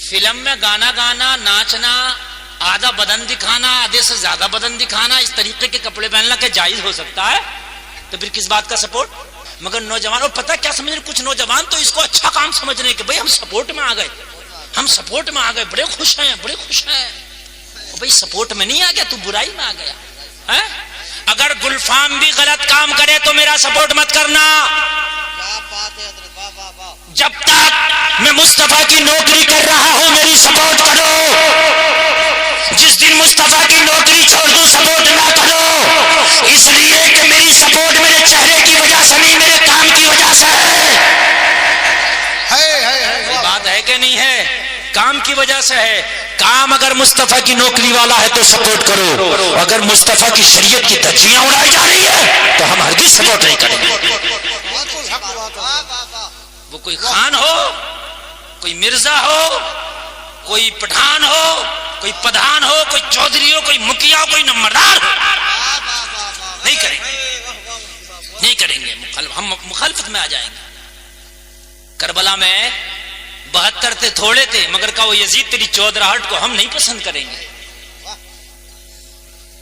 Film میں گانا گانا، ناچنا، آدھا بدن دکھانا، آدھے سے زیادہ بدن دکھانا، اس طریقے کے کپڑے پہننا کہ جائز ہو سکتا ہے؟ تو پھر کس بات کا سپورٹ؟ مگر نوجوان، اور پتہ کیا سمجھ رہے کچھ نوجوان تو اس کو اچھا کام سمجھ رہے ہیں کہ بھئی ہم سپورٹ میں آ گئے، ہم سپورٹ میں آ گئے، بڑے خوش ہیں، بڑے خوش ہیں۔ بھئی سپورٹ میں نہیں آ گیا، تو برائی میں آ گیا۔ اگر گلفام بھی غلط کام کرے تو میرا سپورٹ مت کرنا۔ جب تک میں مصطفیٰ کی نوکری کر رہا ہوں میری سپورٹ کرو، جس دن مصطفیٰ کی نوکری چھوڑ دوں سپورٹ نہ کرو، اس لیے کہ میری سپورٹ میرے چہرے کی وجہ سے نہیں، میرے کام کی وجہ سے ہے۔ بات ہے کہ نہیں ہے؟ کام کی وجہ سے ہے۔ کام اگر مصطفیٰ کی نوکری والا ہے تو سپورٹ کرو، اگر مصطفیٰ کی شریعت کی دھجیاں اڑائی جا رہی ہے تو ہم ہرگز سپورٹ نہیں کریں گے۔ وہ کوئی خان ہو، کوئی مرزا ہو، کوئی پٹھان ہو، کوئی پدھان ہو، کوئی چودھری ہو، کوئی مکھیا ہو، کوئی نمبردار ہو، نہیں کریں گے، نہیں کریں گے، ہم مخالفت میں آ جائیں گے۔ کربلا میں 72 تھے، تھوڑے تھے، مگر کہا وہ یزید تیری چودراہٹ کو ہم نہیں پسند کریں گے،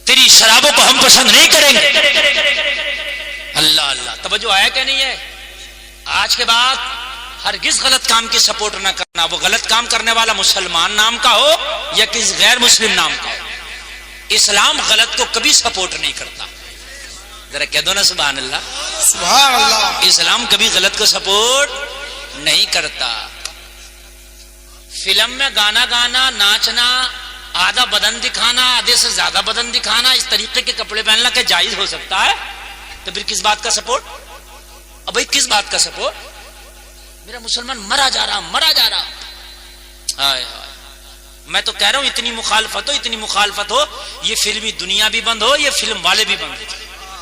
تیری شرابوں کو ہم پسند نہیں کریں گے۔ اللہ اللہ، توجہ آیا کہ نہیں ہے؟ آج کے بعد ہرگز غلط کام کی سپورٹ نہ کرنا، وہ غلط کام کرنے والا مسلمان نام کا ہو یا کسی غیر مسلم نام کا ہو۔ اسلام غلط کو کبھی سپورٹ نہیں کرتا، ذرا کہہ دو نا سبحان اللہ، سبحان اللہ۔ اسلام کبھی غلط کو سپورٹ نہیں کرتا۔ فلم میں گانا گانا، ناچنا، آدھا بدن دکھانا، آدھے سے زیادہ بدن دکھانا، اس طریقے کے کپڑے پہننا کہ جائز ہو سکتا ہے؟ تو پھر کس بات کا سپورٹ؟ اب بھائی کس بات کا سپورٹ؟ میرا مسلمان مرا جا رہا، مرا جا رہا۔ ہائے ہائے، میں تو کہہ رہا ہوں اتنی مخالفت ہو، اتنی مخالفت ہو، یہ فلمی دنیا بھی بند ہو، یہ فلم والے بھی بند ہو،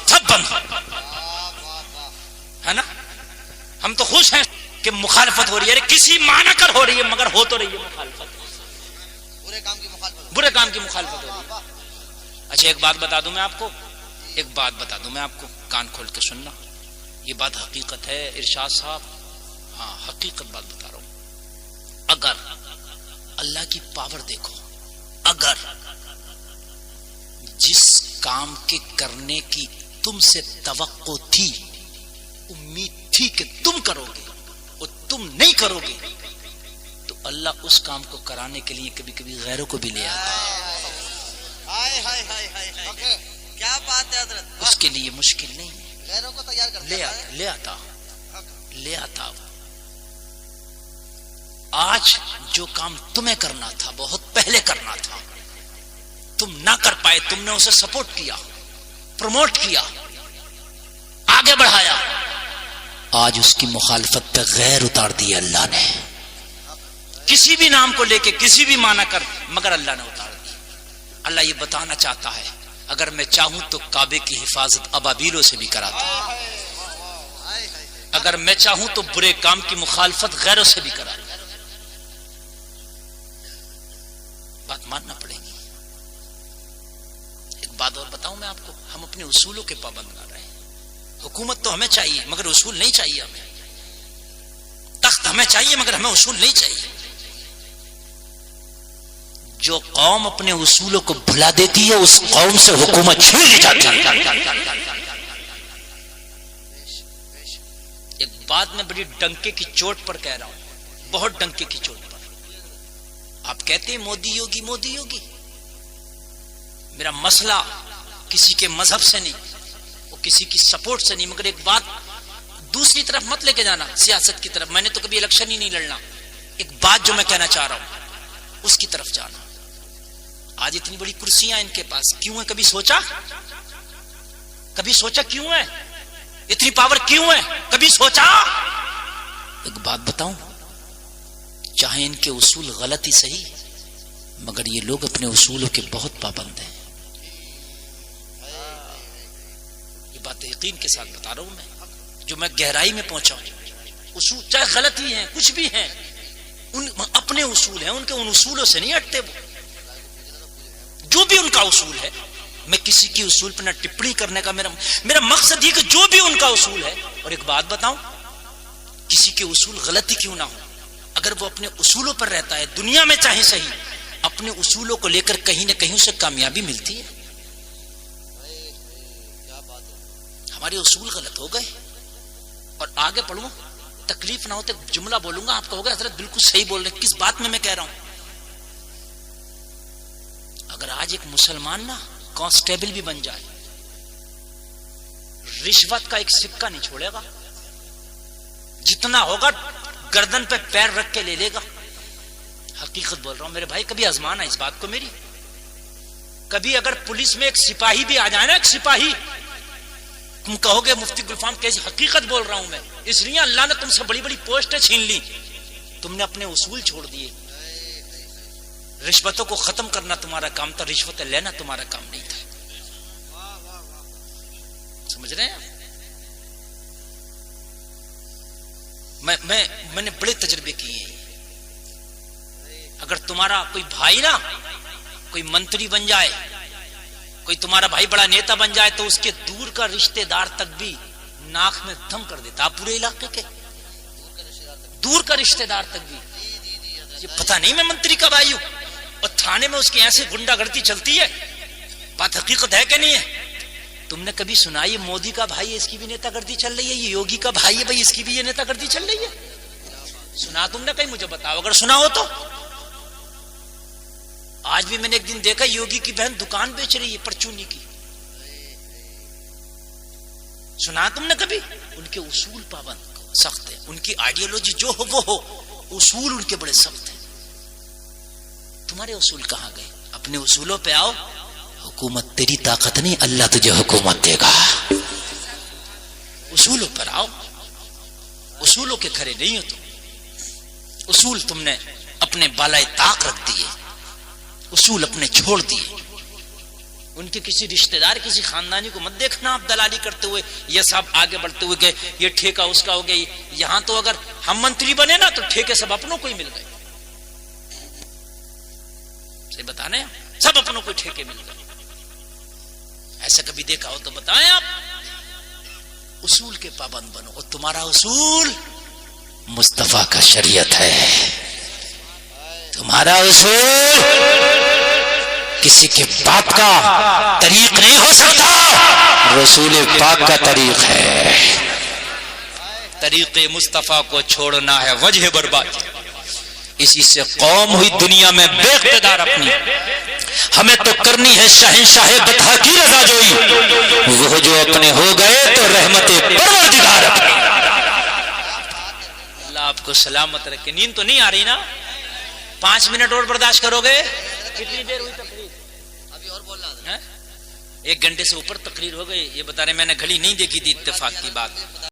سب بند ہو، ہے نا؟ ہم تو خوش ہیں کہ مخالفت ہو رہی ہے، کسی معنی کر ہو رہی ہے، مگر ہو تو رہی ہے مخالفت، برے کام کی مخالفت ہو رہی ہے۔ اچھا ایک بات بتا دوں میں آپ کو، ایک بات بتا دوں میں آپ کو، کان کھول کے سننا، یہ بات حقیقت ہے ارشاد صاحب، ہاں حقیقت بات بتا رہا ہوں۔ اگر اللہ کی پاور دیکھو، اگر جس کام کے کرنے کی تم سے توقع تھی، امید تھی کہ تم کرو گے اور تم نہیں کرو گے، تو اللہ اس کام کو کرانے کے لیے کبھی کبھی غیروں کو بھی لے آتا ہے۔ کیا بات ہے حضرت، اس کے لیے مشکل نہیں ہے، غیروں کو تیار کرتا ہے، لے آتا۔ آج جو کام تمہیں کرنا تھا، بہت پہلے کرنا تھا، تم نہ کر پائے، تم نے اسے سپورٹ کیا، پروموٹ کیا، آگے بڑھایا، آج اس کی مخالفت پہ غیر اتار دی اللہ نے، کسی بھی نام کو لے کے کسی بھی معنی کر، مگر اللہ نے اتار دی۔ اللہ یہ بتانا چاہتا ہے اگر میں چاہوں تو کعبے کی حفاظت ابابیلوں سے بھی کراتا ہوں، اگر میں چاہوں تو برے کام کی مخالفت غیروں سے بھی کراتا ہوں۔ بات ماننا پڑے گی۔ ایک بات اور بتاؤں میں آپ کو، ہم اپنے اصولوں کے پابند نہ رہے۔ حکومت تو ہمیں چاہیے مگر اصول نہیں چاہیے، ہمیں تخت ہمیں چاہیے مگر ہمیں اصول نہیں چاہیے۔ جو قوم اپنے اصولوں کو بھلا دیتی ہے اس قوم سے حکومت چھین لی جاتی ہے۔ ایک بات میں بڑی ڈنکے کی چوٹ پر کہہ رہا ہوں، بہت ڈنکے کی چوٹ پر۔ آپ کہتے ہیں مودی یوگی مودی یوگی، میرا مسئلہ کسی کے مذہب سے نہیں، وہ کسی کی سپورٹ سے نہیں، مگر ایک بات دوسری طرف مت لے کے جانا، سیاست کی طرف، میں نے تو کبھی الیکشن ہی نہیں لڑنا۔ ایک بات جو میں کہنا چاہ رہا ہوں اس کی طرف جانا۔ آج اتنی بڑی کرسیاں ان کے پاس کیوں ہیں؟ کبھی سوچا کیوں ہے؟ اتنی پاور کیوں ہے؟ کبھی سوچا؟ ایک بات بتاؤں، چاہے ان کے اصول غلط ہی صحیح، مگر یہ لوگ اپنے اصولوں کے بہت پابند ہیں۔ یہ بات یقین کے ساتھ بتا رہا ہوں میں، جو میں گہرائی میں پہنچا ہوں۔ اصول چاہے غلط ہی ہیں، کچھ بھی ہیں، ان اپنے اصول ہیں، ان کے ان اصولوں سے نہیں ہٹتے۔ وہ جو بھی ان کا اصول ہے، میں کسی کی اصول پر نہ ٹپڑی کرنے کا میرا مقصد یہ کہ جو بھی ان کا اصول ہے، اور ایک بات بتاؤں، کسی کے اصول غلط ہی کیوں نہ ہو، اگر وہ اپنے اصولوں پر رہتا ہے دنیا میں چاہے صحیح، اپنے اصولوں کو لے کر کہیں نہ کہیں اسے کامیابی ملتی ہے. کیا بات ہے. ہمارے اصول غلط ہو گئے. اور آگے پڑھوں، تکلیف نہ ہوتے جملہ بولوں گا، آپ کہو گے حضرت بالکل صحیح بول رہے، کس بات میں کہہ رہا ہوں. اگر آج ایک مسلمان نا کانسٹیبل بھی بن جائے، رشوت کا ایک سکہ نہیں چھوڑے گا، جتنا ہوگا گردن پہ پیر رکھ کے لے لے گا. حقیقت بول رہا ہوں میرے بھائی، کبھی آزمانا اس بات کو میری. کبھی اگر پولیس میں ایک سپاہی بھی آ جائے نا، ایک سپاہی، تم کہو گے مفتی گلفام کیسی حقیقت بول رہا ہوں میں، اس لیے اللہ نے تم سے بڑی بڑی پوسٹیں چھین لی، تم نے اپنے اصول چھوڑ دیے. رشوتوں کو ختم کرنا تمہارا کام تھا، رشوتیں لینا تمہارا کام نہیں تھا. سمجھ رہے ہیں؟ میں نے بڑے تجربے کیے ہیں. اگر تمہارا کوئی بھائی نا کوئی منتری بن جائے، کوئی تمہارا بھائی بڑا نیتا بن جائے، تو اس کے دور کا رشتہ دار تک بھی ناک میں دم کر دیتا. آپ پورے علاقے کے دور کا رشتہ دار تک بھی، یہ پتہ نہیں میں منتری کا بھائی ہوں، اور تھانے میں اس کی ایسی گنڈا گردی چلتی ہے. بات حقیقت ہے کہ نہیں ہے؟ تم نے کبھی سنا یہ مودی کا بھائی ہے اس کی بھی نیتا گردی چل رہی ہے، یہ یوگی کا بھائی ہے بھائی اس کی بھی یہ نیتا گردی چل رہی ہے؟ سنا تم نے کہیں؟ مجھے بتاؤ اگر سنا ہو تو. آج بھی میں نے ایک دن دیکھا یوگی کی بہن دکان بیچ رہی ہے پرچونی کی. سنا تم نے کبھی؟ ان کے اصول پابند سخت ہے، ان کی آئیڈیالوجی جو ہو وہ ہو، اصول ان کے بڑے سخت ہیں. تمہارے اصول کہاں گئے؟ اپنے اصولوں پہ آؤ. حکومت تیری طاقت نہیں، اللہ تجھے حکومت دے گا. اصولوں پر آؤ. اصولوں کے کھڑے نہیں ہو تم. اصول تم نے اپنے بالائے طاق رکھ دیے، اصول اپنے چھوڑ دیے. ان کے کسی رشتہ دار کسی خاندانی کو مت دیکھنا آپ دلالی کرتے ہوئے، یہ سب آگے بڑھتے ہوئے کہ یہ ٹھیکہ اس کا ہو گیا. یہاں تو اگر ہم منتری بنے نا تو ٹھیکے سب اپنوں کو ہی مل گئے. سے بتانے سب اپنوں کو ٹھیکے مل گئے. ایسا کبھی دیکھا ہو تو بتائیں آپ. اصول کے پابند بنو، اور تمہارا اصول مصطفیٰ کا شریعت ہے. تمہارا اصول کسی کے باپ کا طریق نہیں ہو سکتا، رسول پاک کا طریق ہے. طریق مصطفیٰ کو چھوڑنا ہے وجہ برباد. اسی سے قوم ہوئی دنیا میں بے اقتدار اپنی. ہمیں تو کرنی ہے شہنشاہ بطحا کی رضا جوئی، وہ جو اپنے ہو گئے تو رحمت پروردگار اپنی. اللہ آپ کو سلامت رکھے. نیند تو نہیں آ رہی نا؟ 5 منٹ اور برداشت کرو گے؟ کتنی دیر ہوئی تقریر؟ ابھی اور بول رہا تھا. 1 گھنٹے سے اوپر تقریر ہو گئی. یہ بتا رہے میں نے گھڑی نہیں دیکھی تھی، اتفاق کی بات.